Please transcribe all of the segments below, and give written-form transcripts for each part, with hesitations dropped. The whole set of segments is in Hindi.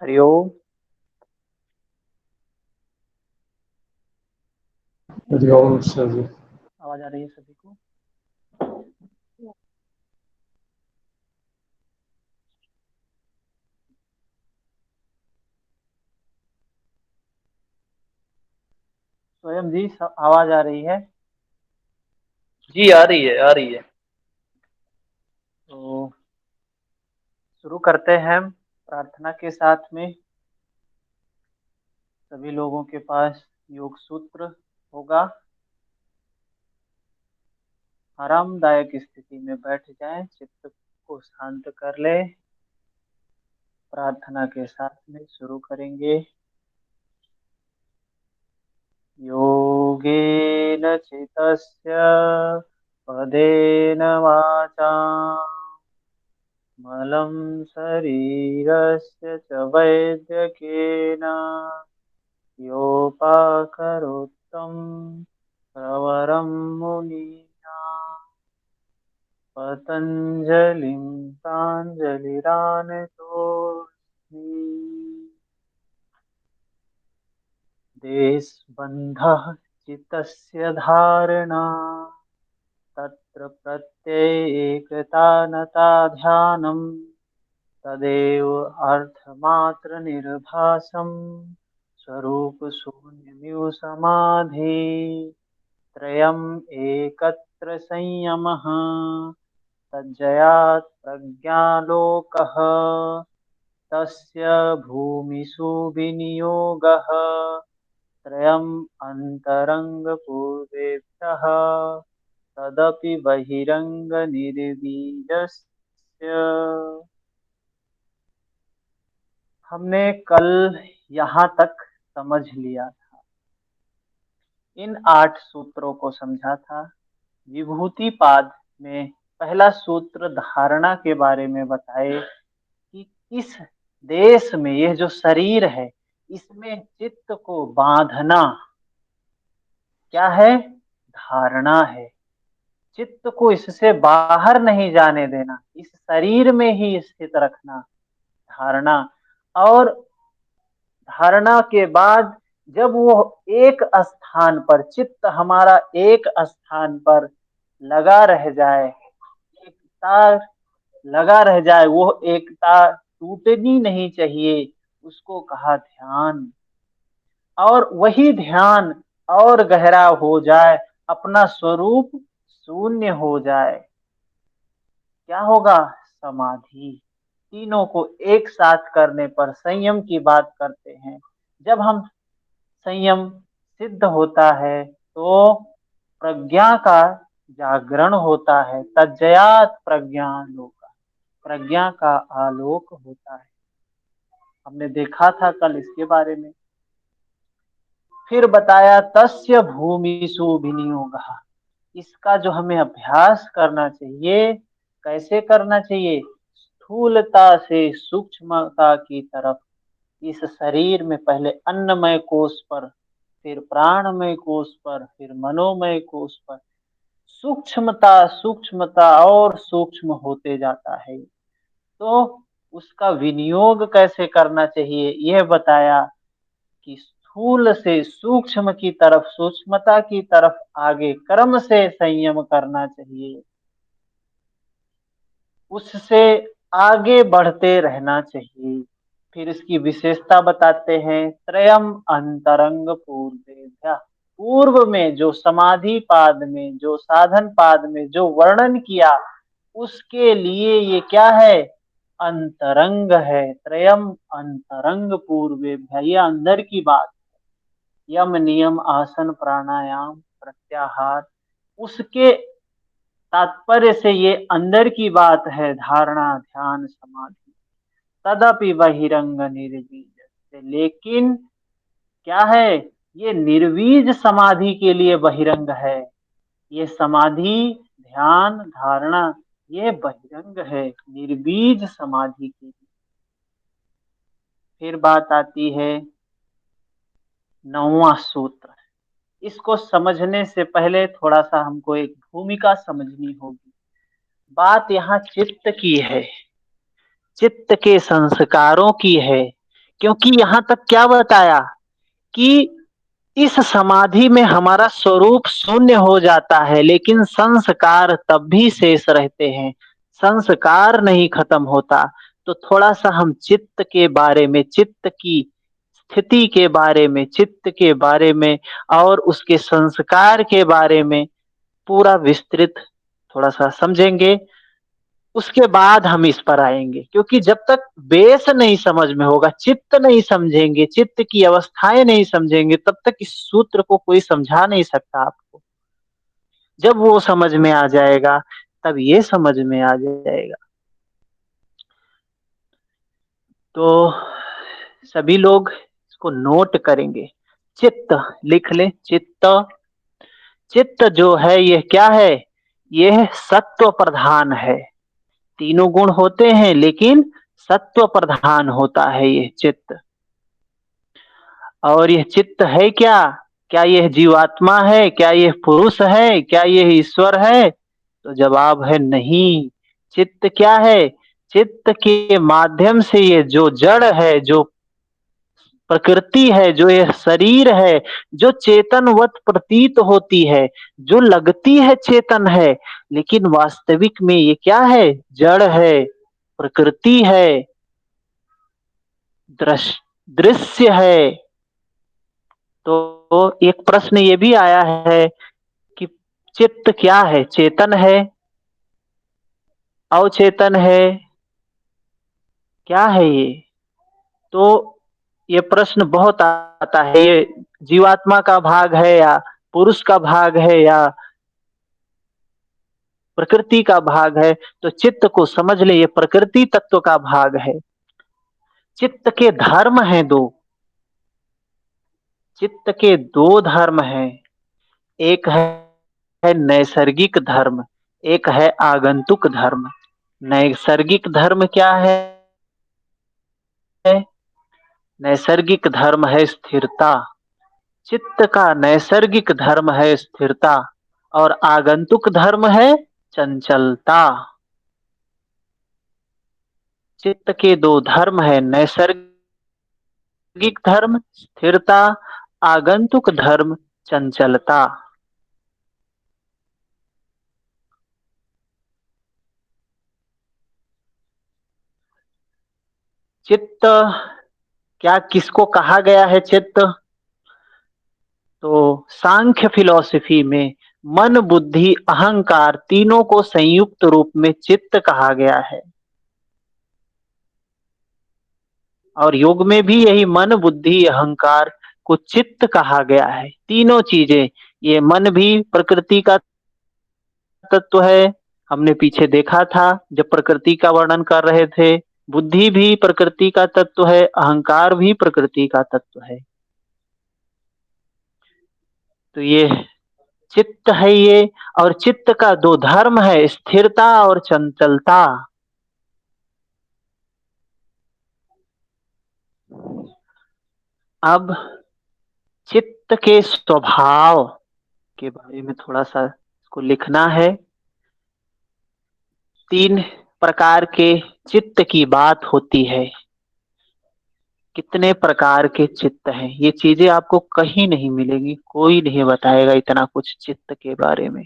हरिओम। हरिओम सर जी। आवाज आ रही है सभी को? स्वयं जी, आवाज आ रही है? जी आ रही है, आ रही है। तो शुरू करते हैं प्रार्थना के साथ में। सभी लोगों के पास योग सूत्र होगा। आरामदायक स्थिति में बैठ जाएं, चित्त को शांत कर ले। प्रार्थना के साथ में शुरू करेंगे। योगेन चितस्य पदेन वाचा मलं शरीरस्य च वैद्यकेन योपाकरोत्तं प्रवरं मुनीनां पतञ्जलिं प्राञ्जलिरानतोऽस्मि। देशबन्धः चित्तस्य धारणा तत्र प्रत्ययेकता नता ध्यानम् तदेव अर्थमात्रनिर्भासम् स्वरूपशून्यमिव समाधि त्रयम् एकत्र संयमः तज्जयात् प्रज्ञालोकः तस्य भूमिषु विनियोगः त्रयम् अन्तरङ्गपूर्वेभ्यः तदपि बहिरङ्गनिर्बीजस्य। हमने कल यहाँ तक समझ लिया था। इन 8 सूत्रों को समझा था। विभूतिपाद में पहला सूत्र धारणा के बारे में बताए कि इस देश में यह जो शरीर है इसमें चित्त को बांधना क्या है? धारणा है। चित्त को इससे बाहर नहीं जाने देना, इस शरीर में ही स्थित रखना, धारणा। और धारणा के बाद जब वो एक स्थान पर, चित्त हमारा एक स्थान पर लगा रह जाए, एकता लगा रह जाए, वो एकता टूटनी नहीं चाहिए, उसको कहा ध्यान। और वही ध्यान और गहरा हो जाए, अपना स्वरूप शून्य हो जाए, क्या होगा? समाधि। तीनों को एक साथ करने पर संयम की बात करते हैं। जब हम संयम सिद्ध होता है तो प्रज्ञा का जागरण होता है। तज्जयात प्रज्ञालोक, प्रज्ञा का आलोक होता है। हमने देखा था कल इसके बारे में। फिर बताया तस्य भूमिषु विनियोगः। इसका जो हमें अभ्यास करना चाहिए, कैसे करना चाहिए? स्थूलता से सूक्ष्मता की तरफ इस शरीर में पहले अन्नमय कोश पर, फिर प्राणमय कोश पर, फिर मनोमय कोश पर सूक्ष्मता सूक्ष्मता और सूक्ष्म होते जाता है। तो उसका विनियोग कैसे करना चाहिए यह बताया कि स्थूल से सूक्ष्म की तरफ, सूक्ष्मता की तरफ आगे क्रम से संयम करना चाहिए, उससे आगे बढ़ते रहना चाहिए। फिर इसकी विशेषता बताते हैं, त्रयम अंतरंग पूर्वेभ्यः। पूर्व में जो समाधि पाद में, जो साधन पाद में जो वर्णन किया, उसके लिए ये क्या है? अंतरंग है। त्रयम अंतरंग पूर्वेभ्यः, ये अंदर की बात। यम नियम आसन प्राणायाम प्रत्याहार, उसके तात्पर्य से ये अंदर की बात है। धारणा ध्यान समाधि तदपि बहिरंग निर्बीज, लेकिन क्या है? ये निर्बीज समाधि के लिए बहिरंग है। ये समाधि ध्यान धारणा ये बहिरंग है निर्बीज समाधि के लिए। फिर बात आती है 9वां सूत्र। इसको समझने से पहले थोड़ा सा हमको एक भूमिका समझनी होगी। बात यहाँ चित्त की है, चित्त के संस्कारों की है। क्योंकि यहां तक क्या बताया कि इस समाधि में हमारा स्वरूप शून्य हो जाता है, लेकिन संस्कार तब भी शेष रहते हैं, संस्कार नहीं खत्म होता। तो थोड़ा सा हम चित्त के बारे में, चित्त की स्थिति के बारे में, चित्त के बारे में और उसके संस्कार के बारे में पूरा विस्तृत थोड़ा सा समझेंगे। उसके बाद हम इस पर आएंगे, क्योंकि जब तक बेस नहीं समझ में होगा, चित्त नहीं समझेंगे, चित्त की अवस्थाएं नहीं समझेंगे, तब तक इस सूत्र को कोई समझा नहीं सकता आपको। जब वो समझ में आ जाएगा तब ये समझ में आ जाएगा। तो सभी लोग इसको नोट करेंगे। चित्त लिख ले। चित्त, चित्त जो है ये क्या है? यह सत्व प्रधान है। तीनों गुण होते हैं लेकिन सत्व प्रधान होता है ये चित्त। और यह चित्त है क्या? क्या यह जीवात्मा है? क्या यह पुरुष है? क्या यह ईश्वर है? तो जवाब है नहीं। चित्त क्या है? चित्त के माध्यम से ये जो जड़ है, जो प्रकृति है, जो ये शरीर है, जो चेतनवत प्रतीत होती है, जो लगती है चेतन है, लेकिन वास्तविक में ये क्या है? जड़ है, प्रकृति है, दृश्य है। तो एक प्रश्न ये भी आया है कि चित्त क्या है? चेतन है, अवचेतन है, क्या है ये? तो ये प्रश्न बहुत आता है। ये जीवात्मा का भाग है या पुरुष का भाग है या प्रकृति का भाग है? तो चित्त को समझ ले, ये प्रकृति तत्व का भाग है। चित्त के धर्म हैं दो, चित्त के दो धर्म हैं। एक है नैसर्गिक धर्म, एक है आगंतुक धर्म। नैसर्गिक धर्म क्या है? नैसर्गिक धर्म है स्थिरता। चित्त का नैसर्गिक धर्म है स्थिरता और आगंतुक धर्म है चंचलता। चित्त के दो धर्म है, नैसर्गिक धर्म स्थिरता, आगंतुक धर्म चंचलता। चित्त क्या, किसको कहा गया है चित्त? तो सांख्य फिलॉसफी में मन बुद्धि अहंकार तीनों को संयुक्त रूप में चित्त कहा गया है। और योग में भी यही मन बुद्धि अहंकार को चित्त कहा गया है। तीनों चीजें, ये मन भी प्रकृति का तत्व है, हमने पीछे देखा था जब प्रकृति का वर्णन कर रहे थे। बुद्धि भी प्रकृति का तत्व है, अहंकार भी प्रकृति का तत्व है। तो ये चित्त है ये। और चित्त का दो धर्म है, स्थिरता और चंचलता। अब चित्त के स्वभाव के बारे में थोड़ा सा इसको लिखना है। 3 प्रकार के चित्त की बात होती है। कितने प्रकार के चित्त हैं, ये चीजें आपको कहीं नहीं मिलेगी, कोई नहीं बताएगा इतना कुछ चित्त के बारे में।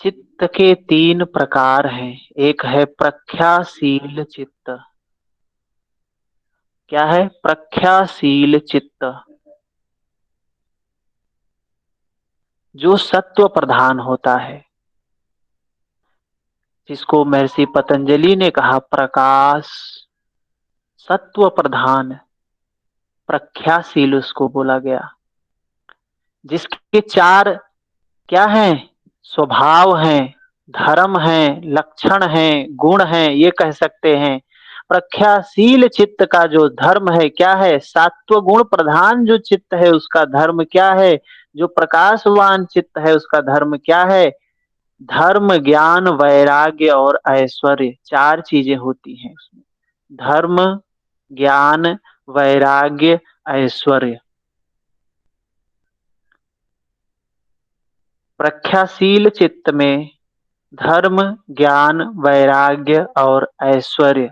चित्त के 3 प्रकार हैं। एक है प्रख्याशील चित्त। क्या है? प्रख्याशील चित्त, जो सत्व प्रधान होता है, जिसको महर्षि पतंजलि ने कहा प्रकाश सत्व प्रधान, प्रख्याशील उसको बोला गया। जिसके 4 क्या हैं? स्वभाव हैं, धर्म हैं, लक्षण हैं, गुण हैं, ये कह सकते हैं। प्रख्याशील चित्त का जो धर्म है क्या है? सात्व गुण प्रधान जो चित्त है उसका धर्म क्या है? जो प्रकाशवान चित्त है उसका धर्म क्या है? धर्म, ज्ञान, वैराग्य और ऐश्वर्य, 4 चीजें होती हैं उसमें। धर्म, ज्ञान, वैराग्य, ऐश्वर्य। प्रख्याशील चित्त में धर्म, ज्ञान, वैराग्य और ऐश्वर्य।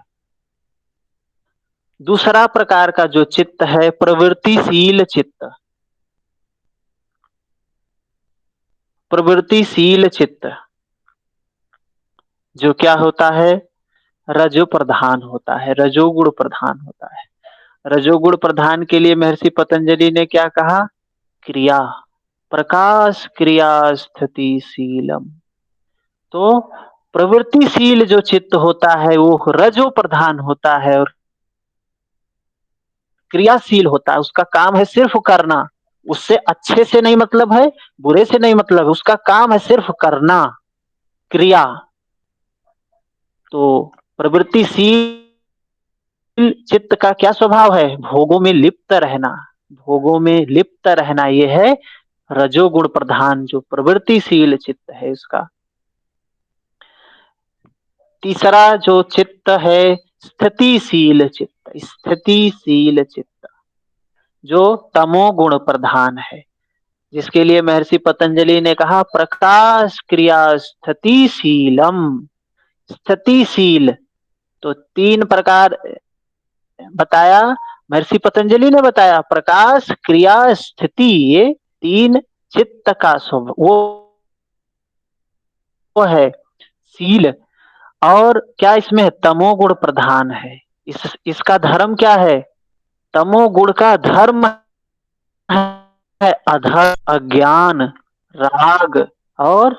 दूसरा प्रकार का जो चित्त है प्रवृत्तिशील चित्त। प्रवृत्तिशील चित्त जो क्या होता है? रजो प्रधान होता है, रजोगुण प्रधान होता है। रजोगुण प्रधान के लिए महर्षि पतंजलि ने क्या कहा? क्रिया, प्रकाश क्रिया स्थिति शीलम। तो प्रवृत्तिशील जो चित्त होता है वो रजो प्रधान होता है और क्रियाशील होता है। उसका काम है सिर्फ करना, उससे अच्छे से नहीं मतलब है, बुरे से नहीं मतलब, उसका काम है सिर्फ करना, क्रिया। तो प्रवृत्तिशील चित्त का क्या स्वभाव है? भोगों में लिप्त रहना। भोगों में लिप्त रहना, ये है रजोगुण प्रधान जो प्रवृत्तिशील चित्त है उसका। तीसरा जो चित्त है स्थितिशील चित्त। स्थितिशील चित्त जो तमोगुण प्रधान है, जिसके लिए महर्षि पतंजलि ने कहा प्रकाश क्रिया स्थितिशीलम। स्थितिशील, तो 3 प्रकार बताया, महर्षि पतंजलि ने बताया प्रकाश क्रिया स्थिति, ये 3 चित्त का स्वभाव वो है शील। और क्या इसमें है? तमोगुण प्रधान है। इसका धर्म क्या है? तमोगुण का धर्म है अधर्म, अज्ञान, राग और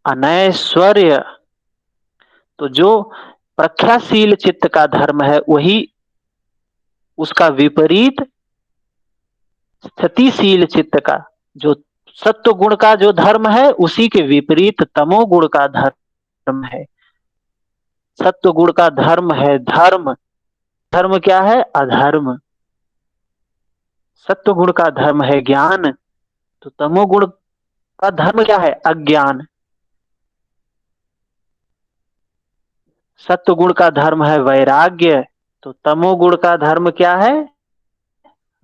अनैश्वर्य। तो जो प्रख्याशील चित्त का धर्म है वही उसका विपरीत स्थितिशील चित्त का, जो सत्व गुण का जो धर्म है उसी के विपरीत तमोगुण का धर्म है। सत्व गुण का धर्म है धर्म। धर्म क्या है? अधर्म। सत्व गुण का धर्म है ज्ञान, तो तमोगुण का धर्म क्या है? अज्ञान। सत्व गुण का धर्म है वैराग्य, तो तमोगुण का धर्म क्या है?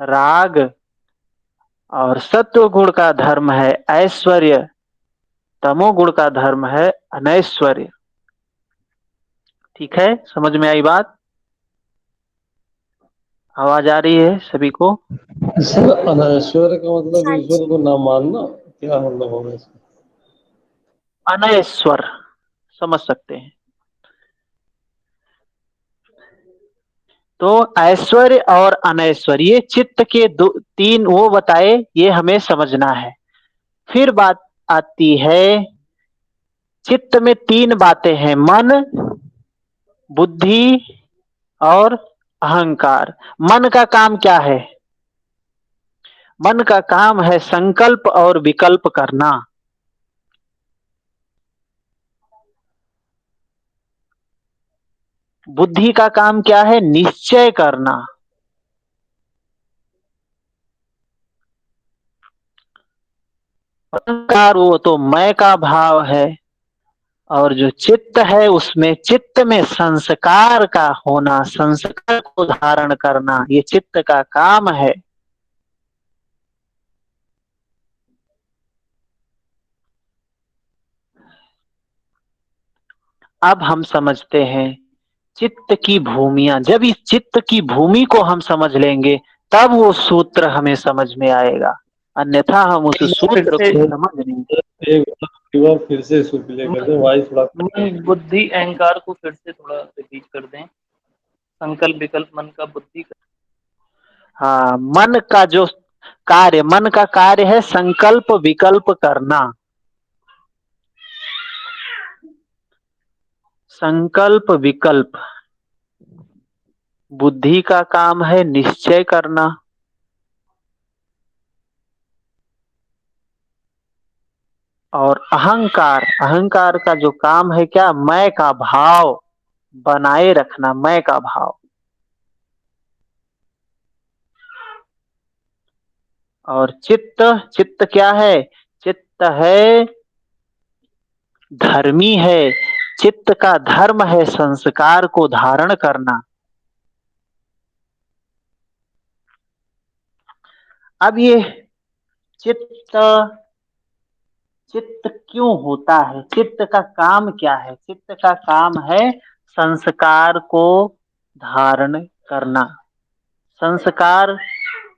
राग। और सत्व गुण का धर्म है ऐश्वर्य, तमोगुण का धर्म है अनैश्वर्य। ठीक है, समझ में आई बात? आवाज आ रही है सभी को? सर अनैश्वर का मतलब हाँ ईश्वर जी। को ना मानना, क्या मतलब होगा इसका? अनैश्वर समझ सकते हैं। तो ऐश्वर्य और अनैश्वर्य ये चित्त के 3 वो बताए, ये हमें समझना है। फिर बात आती है चित्त में 3 बातें हैं, मन, बुद्धि और अहंकार। मन का काम क्या है? मन का काम है संकल्प और विकल्प करना। बुद्धि का काम क्या है? निश्चय करना। अहंकार वो तो मैं का भाव है और जो चित्त है उसमें चित्त में संस्कार का होना, संस्कार को धारण करना, ये चित्त का काम है। अब हम समझते हैं चित्त की भूमियां। जब इस चित्त की भूमि को हम समझ लेंगे तब वो सूत्र हमें समझ में आएगा, अन्यथा हम उस एक बार फिर सूत्र से को समझ नहीं। एक बार फिर से इसको प्ले कर दो, वाइस थोड़ा। मन बुद्धि अहंकार को फिर से थोड़ा रिपीट कर दें। संकल्प विकल्प मन का बुद्धि का। हाँ, मन का जो कार्य, मन का कार्य है संकल्प विकल्प करना। संकल्प विकल्प। बुद्धि का काम है निश्चय करना। और अहंकार, अहंकार का जो काम है क्या, मैं का भाव बनाए रखना, मैं का भाव। और चित्त, चित्त क्या है, चित्त है धर्मी है। चित्त का धर्म है संस्कार को धारण करना। अब ये चित्त, चित्त क्यों होता है, चित्त का काम क्या है, चित्त का काम है संस्कार को धारण करना। संस्कार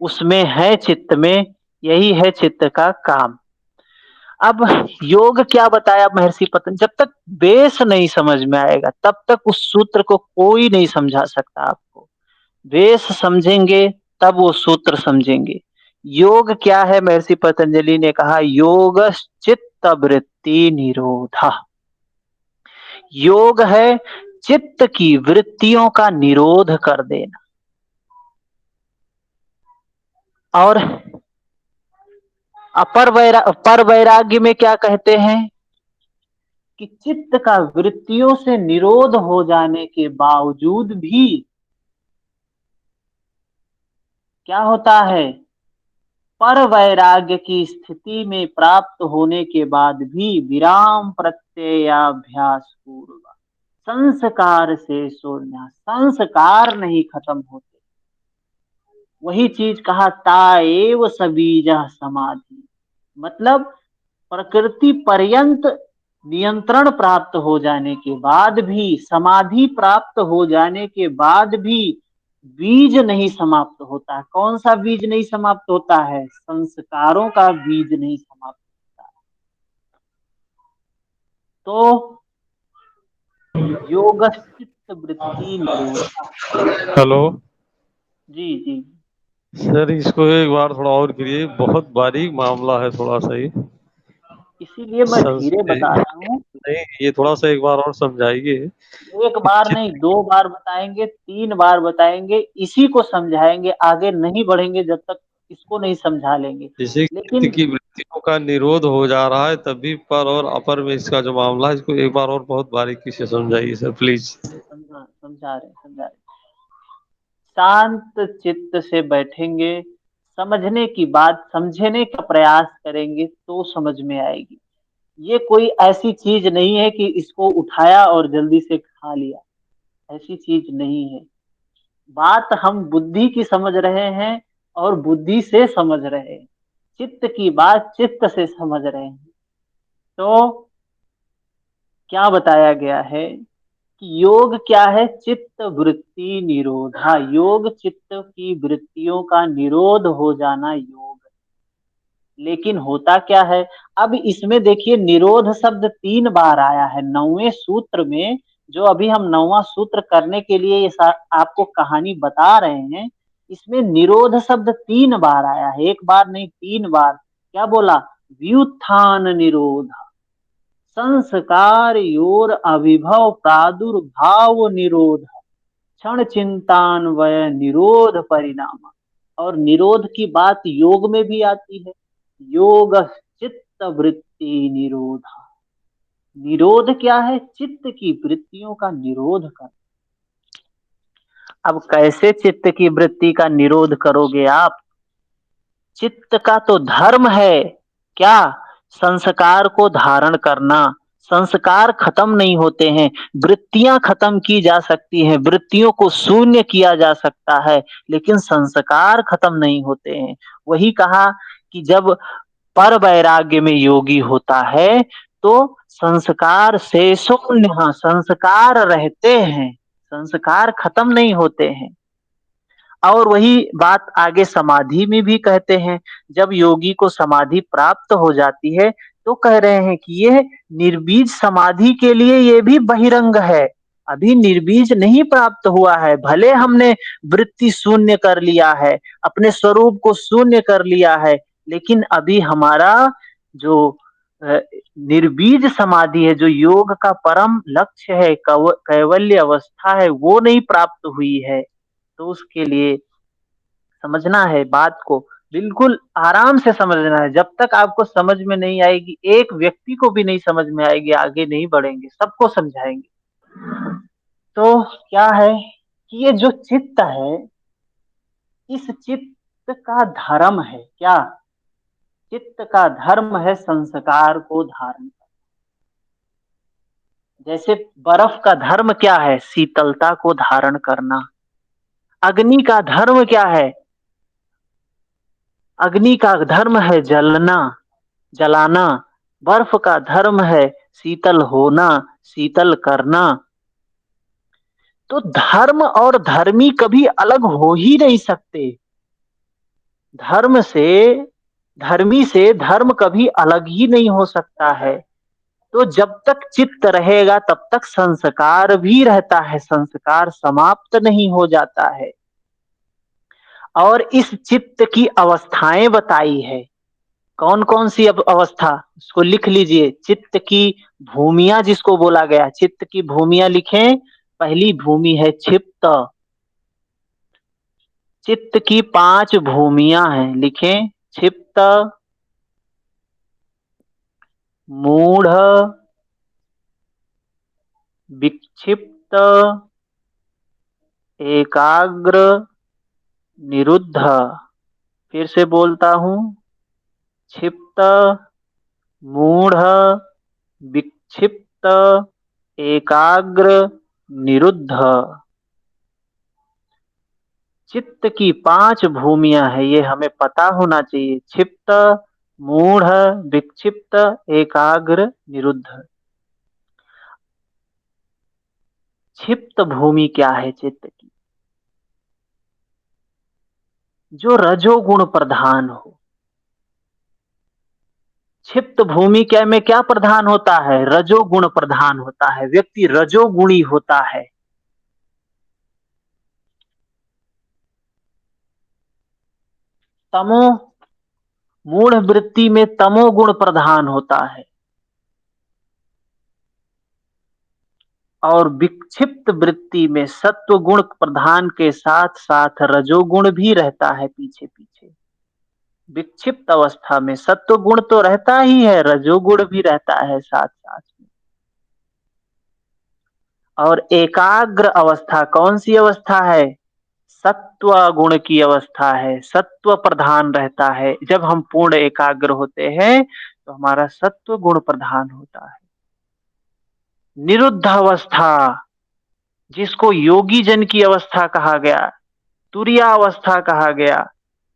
उसमें है चित्त में, यही है चित्त का काम। अब योग क्या बताया महर्षि पतंजलि, जब तक बेस नहीं समझ में आएगा तब तक उस सूत्र को कोई नहीं समझा सकता आपको। बेस समझेंगे तब वो सूत्र समझेंगे। योग क्या है, महर्षि पतंजलि ने कहा योग चित्त वृत्ति निरोधा। योग है चित्त की वृत्तियों का निरोध कर देना। और पर वैराग्य में क्या कहते हैं कि चित्त का वृत्तियों से निरोध हो जाने के बावजूद भी क्या होता है, पर वैराग्य की स्थिति में प्राप्त होने के बाद भी विराम प्रत्ययाभ्यास पूर्व संस्कार से सोना, संस्कार नहीं खत्म होते। वही चीज कहा ताएव सबीज समाधि, मतलब प्रकृति पर्यंत नियंत्रण प्राप्त हो जाने के बाद भी, समाधि प्राप्त हो जाने के बाद भी बीज नहीं समाप्त होता। कौन सा बीज नहीं समाप्त होता है, संस्कारों का बीज नहीं समाप्त होता। तो योग चित्त वृत्ति निरोधा। हेलो जी जी। सर, इसको एक बार थोड़ा और करिए, बहुत बारीक मामला है थोड़ा सा ही। इसीलिए मैं धीरे बता रहा हूँ। नहीं, ये थोड़ा सा एक बार और समझाइए। एक बार नहीं, दो बार बताएंगे, तीन बार बताएंगे, इसी को समझाएंगे, आगे नहीं बढ़ेंगे जब तक इसको नहीं समझा लेंगे। जैसे चित्त लेकिन की वृत्तियों का निरोध हो जा रहा है, तभी पर और अपर में इसका जो मामला है, इसको एक बार और बहुत बारीकी से समझाइए सर, प्लीज। समझा रहे। शांत चित्त से बैठेंगे, समझने की बात समझने का प्रयास करेंगे तो समझ में आएगी। ये कोई ऐसी चीज नहीं है कि इसको उठाया और जल्दी से खा लिया, ऐसी चीज नहीं है। बात हम बुद्धि की समझ रहे हैं और बुद्धि से समझ रहे हैं, चित्त की बात चित्त से समझ रहे हैं। तो क्या बताया गया है कि योग क्या है, चित्त वृत्ति निरोधा। योग चित्त की वृत्तियों का निरोध हो जाना योग। लेकिन होता क्या है, अब इसमें देखिए निरोध शब्द तीन बार आया है 9वें सूत्र में। जो अभी हम 9वां सूत्र करने के लिए ये आपको कहानी बता रहे हैं, इसमें निरोध शब्द तीन बार आया है, एक बार नहीं तीन बार। क्या बोला, व्युत्थान निरोध, संस्कार योर अभिभव प्रादुर्भाव निरोध, क्षण चिंतान्वय निरोध परिणाम। और निरोध की बात योग में भी आती है, योग चित्त वृत्ति निरोधा। निरोध क्या है, चित्त की वृत्तियों का निरोध कर। अब कैसे चित्त की वृत्ति का निरोध करोगे आप, चित्त का तो धर्म है क्या, संस्कार को धारण करना। संस्कार खत्म नहीं होते हैं, वृत्तियां खत्म की जा सकती हैं, वृत्तियों को शून्य किया जा सकता है, लेकिन संस्कार खत्म नहीं होते हैं। वही कहा कि जब पर वैराग्य में योगी होता है तो संस्कार शेषोन्य, संस्कार रहते हैं, संस्कार खत्म नहीं होते हैं। और वही बात आगे समाधि में भी कहते हैं, जब योगी को समाधि प्राप्त हो जाती है तो कह रहे हैं कि यह निर्बीज समाधि के लिए ये भी बहिरंग है, अभी निर्बीज नहीं प्राप्त हुआ है। भले हमने वृत्ति शून्य कर लिया है, अपने स्वरूप को शून्य कर लिया है, लेकिन अभी हमारा जो निर्बीज समाधि है, जो योग का परम लक्ष्य है, कैवल्य अवस्था है, वो नहीं प्राप्त हुई है। तो उसके लिए समझना है बात को, बिल्कुल आराम से समझना है। जब तक आपको समझ में नहीं आएगी, एक व्यक्ति को भी नहीं समझ में आएगी, आगे नहीं बढ़ेंगे, सबको समझाएंगे। तो क्या है कि ये जो चित्त है, इस चित्त का धर्म है क्या? चित्त का धर्म है संस्कार को धारण करना। जैसे बर्फ का धर्म क्या है? शीतलता को धारण करना। अग्नि का धर्म क्या है? अग्नि का धर्म है जलना, जलाना। बर्फ का धर्म है शीतल होना, शीतल करना। तो धर्म और धर्मी कभी अलग हो ही नहीं सकते। धर्म से, धर्मी से धर्म कभी अलग ही नहीं हो सकता है। तो जब तक चित्त रहेगा तब तक संस्कार भी रहता है, संस्कार समाप्त नहीं हो जाता है। और इस चित्त की अवस्थाएं बताई है। कौन कौन सी अवस्था, उसको लिख लीजिए। चित्त की भूमियां जिसको बोला गया, चित्त की भूमियां लिखें। पहली भूमि है क्षिप्त। चित्त की 5 भूमियां हैं, लिखें। क्षिप्त, मूढ़, विक्षिप्त, एकाग्र, निरुद्ध। फिर से बोलता हूं, क्षिप्त, मूढ़, विक्षिप्त, एकाग्र, निरुद्ध। चित्त की 5 भूमियां हैं, ये हमें पता होना चाहिए। क्षिप्त, मूढ़, विक्षिप्त, एकाग्र, निरुद्ध। क्षिप्त भूमि क्या है चित्त की? जो रजोगुण प्रधान हो। क्षिप्त भूमि क्या में क्या प्रधान होता है? रजोगुण प्रधान होता है, व्यक्ति रजोगुणी होता है। तमो, मूढ़ वृत्ति में तमोगुण प्रधान होता है। और विक्षिप्त वृत्ति में सत्व गुण प्रधान के साथ साथ रजोगुण भी रहता है पीछे पीछे। विक्षिप्त अवस्था में सत्व गुण तो रहता ही है, रजोगुण भी रहता है साथ साथ में। और एकाग्र अवस्था कौन सी अवस्था है? सत्व गुण की अवस्था है, सत्व प्रधान रहता है। जब हम पूर्ण एकाग्र होते हैं तो हमारा सत्व गुण प्रधान होता है। निरुद्ध अवस्था, जिसको योगी जन की अवस्था कहा गया, तुरिया अवस्था कहा गया,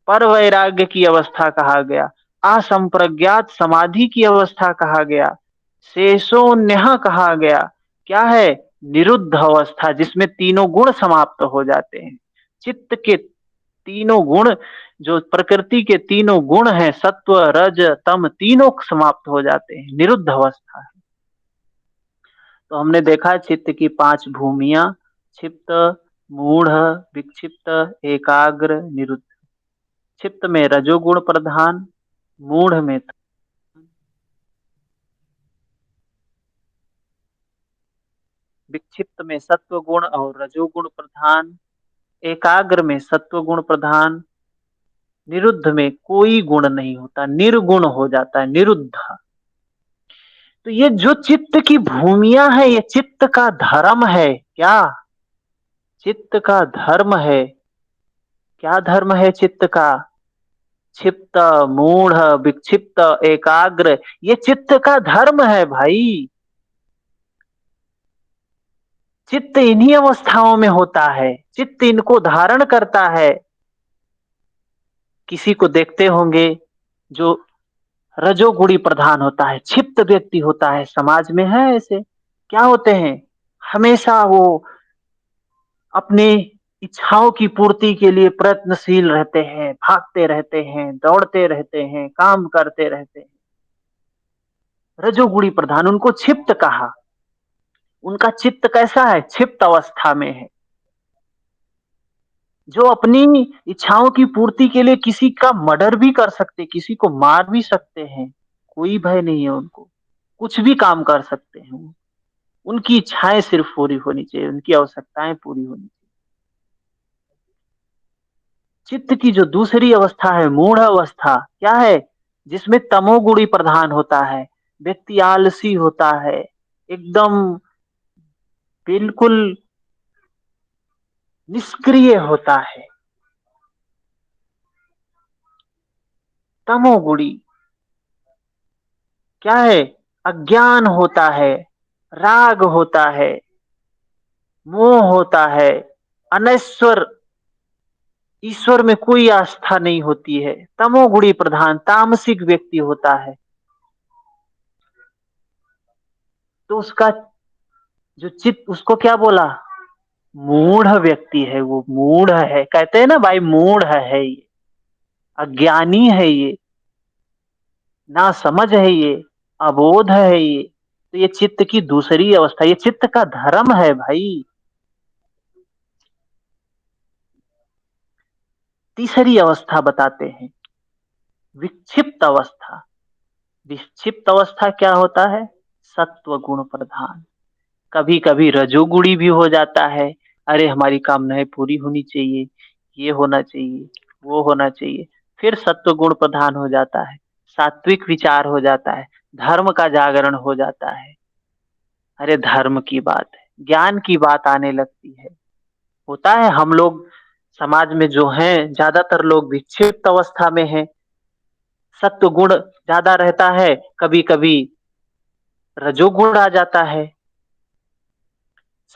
पर वैराग्य की अवस्था कहा गया, असंप्रज्ञात समाधि की अवस्था कहा गया, शेषोन्य कहा गया। क्या है? निरुद्ध अवस्था, जिसमें तीनों गुण समाप्त हो जाते हैं। चित्त के तीनों गुण, जो प्रकृति के तीनों गुण हैं, सत्व रज तम, तीनों समाप्त हो जाते हैं, निरुद्ध अवस्था है। तो हमने देखा चित्त की 5 भूमियां, क्षिप्त, मूढ़, विक्षिप्त, एकाग्र, निरुद्ध। क्षिप्त में रजोगुण प्रधान, मूढ़ में विक्षिप्त में सत्व गुण और रजोगुण प्रधान, एकाग्र में सत्व गुण प्रधान, निरुद्ध में कोई गुण नहीं होता, निर्गुण हो जाता है, निरुद्ध। तो ये जो चित्त की भूमियां है, ये चित्त का धर्म है। क्या? चित्त का धर्म है। क्या धर्म है चित्त का? क्षिप्त, मूढ़, विक्षिप्त, एकाग्र, ये चित्त का धर्म है भाई। चित्त इन्हीं अवस्थाओं में होता है, चित्त इनको धारण करता है। किसी को देखते होंगे जो रजोगुणी प्रधान होता है, क्षिप्त व्यक्ति होता है, समाज में है ऐसे। क्या होते हैं, हमेशा वो अपनी इच्छाओं की पूर्ति के लिए प्रयत्नशील रहते हैं, भागते रहते हैं, दौड़ते रहते हैं, काम करते रहते हैं। रजोगुणी प्रधान, उनको क्षिप्त कहा। उनका चित्त कैसा है, क्षिप्त अवस्था में है, जो अपनी इच्छाओं की पूर्ति के लिए किसी का मर्डर भी कर सकते, किसी को मार भी सकते हैं। कोई भय नहीं है उनको, कुछ भी काम कर सकते हैं। उनकी इच्छाएं सिर्फ पूरी होनी चाहिए, उनकी आवश्यकताएं पूरी होनी चाहिए। चित्त की जो दूसरी अवस्था है, मूढ़ अवस्था, क्या है, जिसमें तमोगुणी प्रधान होता है। व्यक्ति आलसी होता है, एकदम बिल्कुल निष्क्रिय होता है। तमोगुणी क्या है, अज्ञान होता है, राग होता है, मोह होता है, अनैश्वर, ईश्वर में कोई आस्था नहीं होती है। तमोगुणी प्रधान तामसिक व्यक्ति होता है। तो उसका जो चित्त, उसको क्या बोला, मूढ़ व्यक्ति है, वो मूढ़ है। कहते हैं ना भाई, मूढ़ है ये, अज्ञानी है ये, ना समझ है ये, अबोध है ये। तो ये चित्त की दूसरी अवस्था, ये चित्त का धर्म है भाई। तीसरी अवस्था बताते हैं, विक्षिप्त अवस्था। विक्षिप्त अवस्था क्या होता है, सत्व गुण प्रधान। कभी कभी रजोगुणी भी हो जाता है। अरे हमारी कामनाएं पूरी होनी चाहिए, ये होना चाहिए, वो होना चाहिए। फिर सत्व गुण प्रधान हो जाता है, सात्विक विचार हो जाता है, धर्म का जागरण हो जाता है। अरे धर्म की बात है, ज्ञान की बात आने लगती है। होता है, हम लोग समाज में जो हैं, ज्यादातर लोग विक्षिप्त अवस्था में हैं। सत्व गुण ज्यादा रहता है, कभी कभी रजोगुण आ जाता है।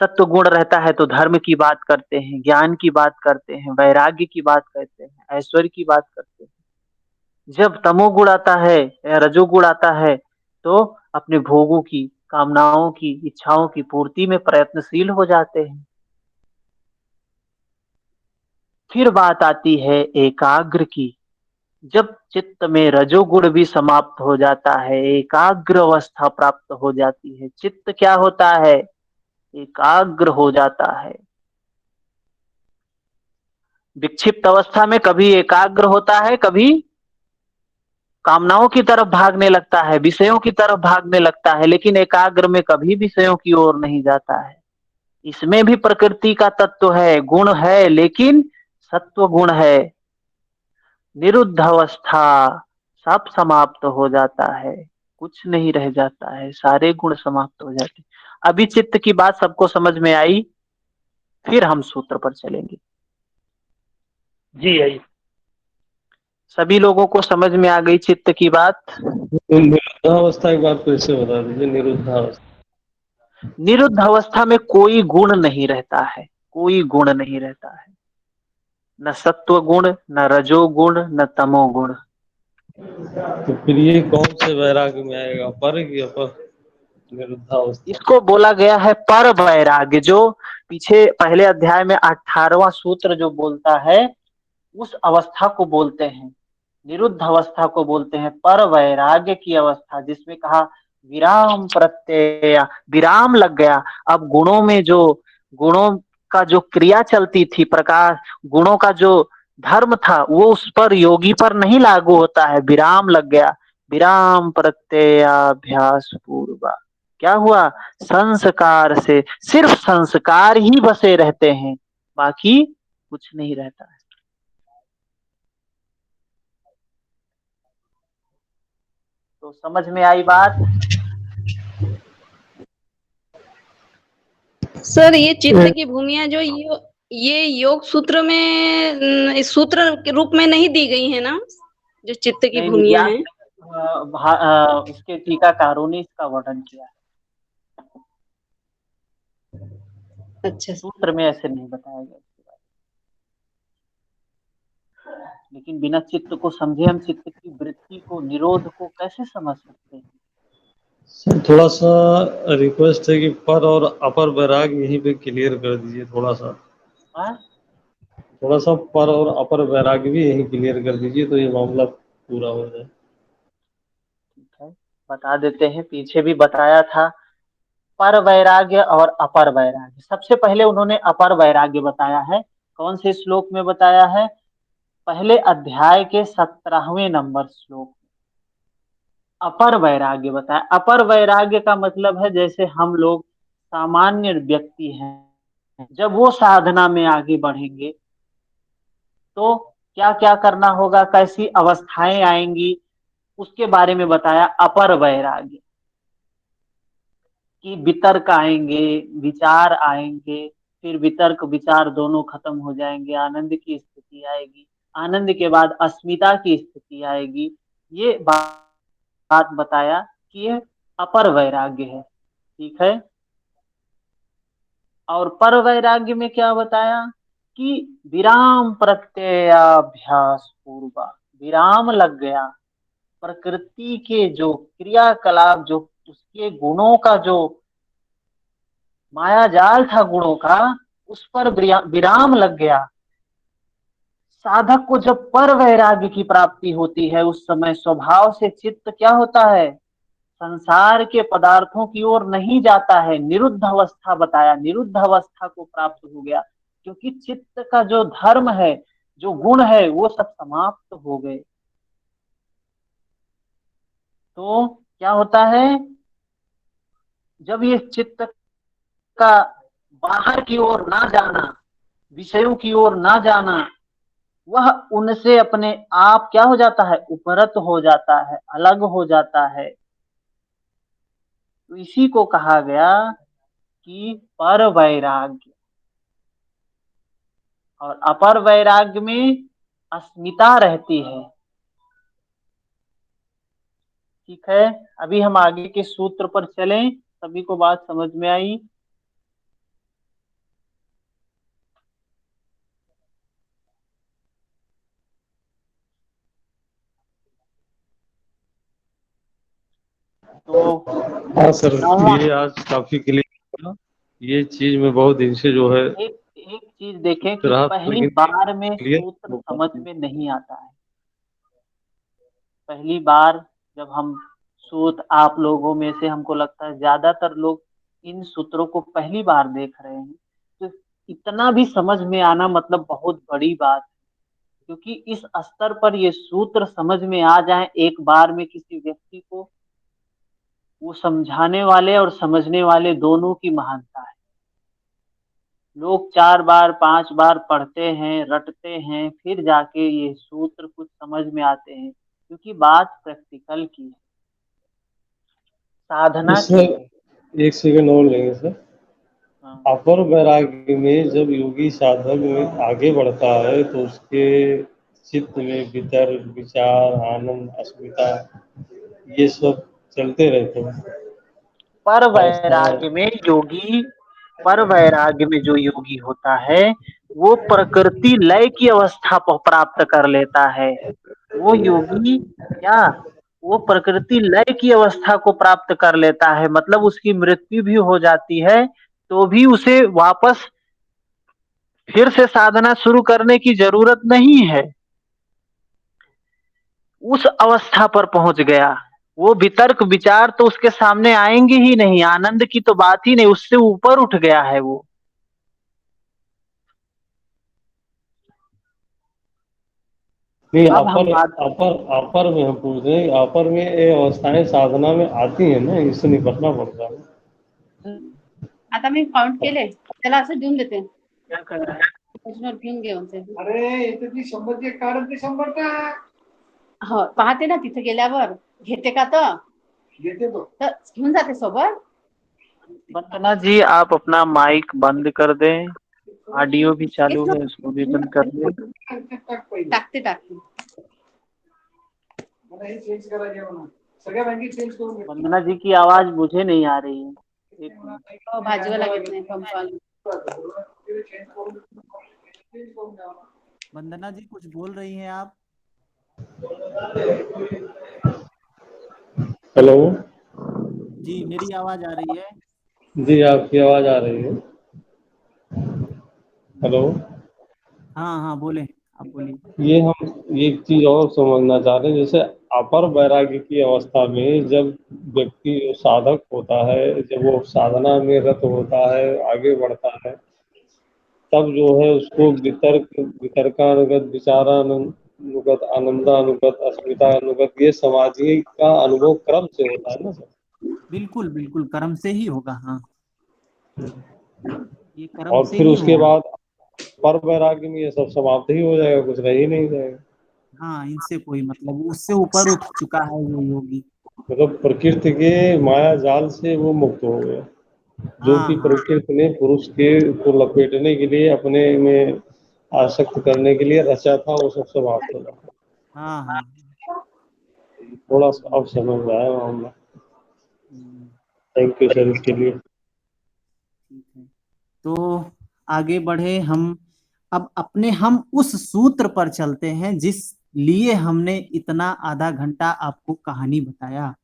सत्व गुण रहता है तो धर्म की बात करते हैं, ज्ञान की बात करते हैं, वैराग्य की बात करते हैं, ऐश्वर्य की बात करते हैं। जब तमोगुण आता है या रजोगुण आता है, तो अपने भोगों की, कामनाओं की, इच्छाओं की पूर्ति में प्रयत्नशील हो जाते हैं। फिर बात आती है एकाग्र की। जब चित्त में रजोगुण भी समाप्त हो जाता है, एकाग्र अवस्था प्राप्त हो जाती है, चित्त क्या होता है, एकाग्र हो जाता है। विक्षिप्त अवस्था में कभी एकाग्र होता है, कभी कामनाओं की तरफ भागने लगता है, विषयों की तरफ भागने लगता है, लेकिन एकाग्र में कभी विषयों की ओर नहीं जाता है। इसमें भी प्रकृति का तत्व है, गुण है, लेकिन सत्व गुण है। निरुद्ध अवस्था, सब समाप्त हो जाता है, कुछ नहीं रह जाता है, सारे गुण समाप्त हो जाते। अभी चित्त की बात सबको समझ में आई, फिर हम सूत्र पर चलेंगे। जी आई। सभी लोगों को समझ में आ गई चित्त की बात। निरुद्धावस्था एक बार फिर से बता दीजिए, निरुद्धावस्था। निरुद्ध अवस्था में कोई गुण नहीं रहता है, कोई गुण नहीं रहता है, न सत्व गुण, न रजो गुण, न तमो गुण। तो फिर ये कौन से वैराग्य में आएगा, पर कि अपर, निरुद्धावस्था? इसको बोला गया है पर वैराग्य। जो पीछे पहले अध्याय में 18वां सूत्र जो बोलता है, उस अवस्था को बोलते हैं, निरुद्ध अवस्था को बोलते हैं पर वैराग्य की अवस्था, जिसमें कहा विराम प्रत्यय, विराम लग गया। अब गुणों में जो, गुणों का जो क्रिया चलती थी, प्रकाश, गुणों का जो धर्म था, वो उस पर, योगी पर नहीं लागू होता है, विराम लग गया। विराम प्रत्ययाभ्यास पूर्वा, क्या हुआ, संस्कार से सिर्फ संस्कार ही बसे रहते हैं, बाकी कुछ नहीं रहता है। तो समझ में आई बात। सर ये चित्त की भूमिया जो ये योग सूत्र में इस सूत्र के रूप में नहीं दी गई है ना, जो चित्त की नहीं नहीं, भूमिया व्यास है। इसके टीकाकारों ने इसका वर्णन किया है। अच्छा। सूत्र में ऐसे नहीं बताया गया इसके बारे में। लेकिन बिना चित्त को समझे हम चित्त की वृत्ति को, निरोध को कैसे समझ सकते हैं? सर थोड़ा सा रिक्वेस्ट है कि पर और अपर बैराग यहीं पे क्लियर कर दीजिए थोड़ा सा। हाँ? थोड़ा सा पर और अपर बैराग भी यहीं क्लियर कर दीजिए तो ये मामला पूरा हो जाए। ठीक है, बता देते हैं। पीछे भी बताया था पर वैराग्य और अपर वैराग्य। सबसे पहले उन्होंने अपर वैराग्य बताया है। कौन से श्लोक में बताया है? पहले अध्याय के 17वें नंबर श्लोक। अपर वैराग्य बताया। अपर वैराग्य का मतलब है जैसे हम लोग सामान्य व्यक्ति हैं, जब वो साधना में आगे बढ़ेंगे तो क्या क्या करना होगा, कैसी अवस्थाएं आएंगी, उसके बारे में बताया अपर वैराग्य। कि वितर्क आएंगे, विचार आएंगे, फिर वितर्क विचार दोनों खत्म हो जाएंगे, आनंद की स्थिति आएगी, आनंद के बाद अस्मिता की स्थिति आएगी। ये बात बताया कि ये अपर वैराग्य है। ठीक है। और पर वैराग्य में क्या बताया कि विराम प्रत्ययाभ्यास पूर्वा, विराम लग गया, प्रकृति के जो क्रियाकलाप, जो उसके गुणों का जो माया जाल था गुणों का, उस पर विराम लग गया। साधक को जब पर वैराग्य की प्राप्ति होती है उस समय स्वभाव से चित्त क्या होता है, संसार के पदार्थों की ओर नहीं जाता है। निरुद्ध अवस्था बताया, निरुद्ध अवस्था को प्राप्त हो गया, क्योंकि चित्त का जो धर्म है, जो गुण है, वो सब समाप्त हो गए। तो क्या होता है, जब ये चित्त का बाहर की ओर ना जाना, विषयों की ओर ना जाना, वह उनसे अपने आप क्या हो जाता है, उपरत हो जाता है, अलग हो जाता है। तो इसी को कहा गया कि पर वैराग्य। और अपर वैराग्य में अस्मिता रहती है। ठीक है, अभी हम आगे के सूत्र पर चलें। सभी को बात समझ में आई? तो हाँ सर, नौवा, ये आज काफी क्लियर हुआ। ये चीज में बहुत दिन से जो है एक एक चीज देखें कि रहा था, पहली लेकिन बार में क्लियर सूत्र हो समझ पाती है। में नहीं आता है। पहली बार जब हम सूत्र, आप लोगों में से हमको लगता है ज्यादातर लोग इन सूत्रों को पहली बार देख रहे हैं, तो इतना भी समझ में आना मतलब बहुत बड़ी बात है। क्योंकि इस स्तर पर ये सूत्र समझ में आ जाए एक बार में किसी व्यक्ति को, वो समझाने वाले और समझने वाले दोनों की महानता है। लोग 4 बार 5 बार पढ़ते हैं, रटते हैं, फिर जाके ये सूत्र कुछ समझ में आते हैं, क्योंकि बात प्रैक्टिकल की है, साधना की है। सर एक सेकंड और लेंगे सर। हाँ। अपर वैराग्य में जब योगी साधक में आगे बढ़ता है तो उसके चित्त में वितर्क विचार आनंद अस्मिता ये सब चलते रहते हैं पर अवस्थाएं। वैराग्य में योगी, पर वैराग्य में जो योगी होता है वो प्रकृति लय की अवस्था को प्राप्त कर लेता है। वो योगी क्या, वो प्रकृति लय की अवस्था को प्राप्त कर लेता है, मतलब उसकी मृत्यु भी हो जाती है तो भी उसे वापस फिर से साधना शुरू करने की जरूरत नहीं है। उस अवस्था पर पहुंच गया। वो वितर्क विचार तो उसके सामने आएंगे ही नहीं, आनंद की तो बात ही नहीं, उससे ऊपर उठ गया है वो। नहीं, अब हम अपर बात, अपर अपर में हम पूछ रहे हैं कि अपर में ये अवस्थाएं साधना में आती हैं ना, इससे निपटना पड़ता है। आता मी काउंट केले, त्याला असं देऊन देते. क्या कर रहा है? त्याच्यावर घेऊन घेऊन ते. अरे इथे ती 100 काढून ते 100 टाक. हो पाहते ना तिथे गेल्यावर घेते का तर घेते तो. तर घेऊन जाते सोबत. वंदना जी, आप अपना माइक बंद कर दें, ऑडियो भी चालू है उसको भी बंद कर दें। टाक पहिले. टाकते टाकते. मला हे चेंज करायचे म्हणून सगळ्या बँकेत चेंज करून घेतली. वंदना जी की आवाज मुझे नहीं आ रही है। एक मिनट। भाजीवाला घेत नाही पंपाल. वंदना जी कुछ बोल रही हैं आप? हेलो। जी मेरी आवाज आ रही है? जी आपकी आवाज आ रही है। हेलो। हाँ हाँ बोले, आप बोलिए। ये हम एक चीज और समझना चाह रहे हैं, जैसे अपर वैराग्य की अवस्था में जब व्यक्ति साधक होता है, जब वो साधना में रत होता है, आगे बढ़ता है, तब जो है उसको वितर्कानुगत, विचारानुगत, आनंदानुगत, अस्मितानुगत, ये समाधि का अनुभव क्रम से होता है ना सर। बिल्कुल बिल्कुल कर्म से ही होगा। हाँ, ये कर्म और से फिर ही उसके होगा। बाद पर वैराग्य में ये सब समाप्त ही हो जाएगा, कुछ रह ही नहीं जाएगा। हाँ, इनसे कोई मतलब, उससे ऊपर उठ चुका है वो योगी। मतलब प्रकृति के माया जाल से वो मुक्त हो गया, जो हाँ कि हाँ प्रकृति ने पुरुष के को लपेटने के लिए, अपने में आसक्त करने के लिए रचा था, वो सब समाप्त हो गया। हाँ हाँ। थोड़ा सा अब समझ में आया मामला। हम्म, थैंक यू सर इसके लिए। ठीक है, तो आगे बढ़े हम। अब अपने हम उस सूत्र पर चलते हैं जिस लिए हमने इतना आधा घंटा आपको कहानी बताया।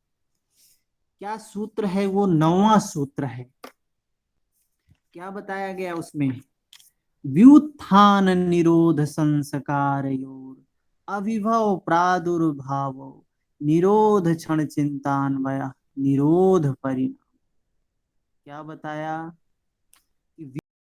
क्या सूत्र है वो? 9वां सूत्र है। क्या बताया गया उसमें? व्युत्थान निरोध संस्कारयोर अविभव प्रादुर्भाव निरोध क्षण चिंतान्वय निरोध परिणाम। क्या बताया?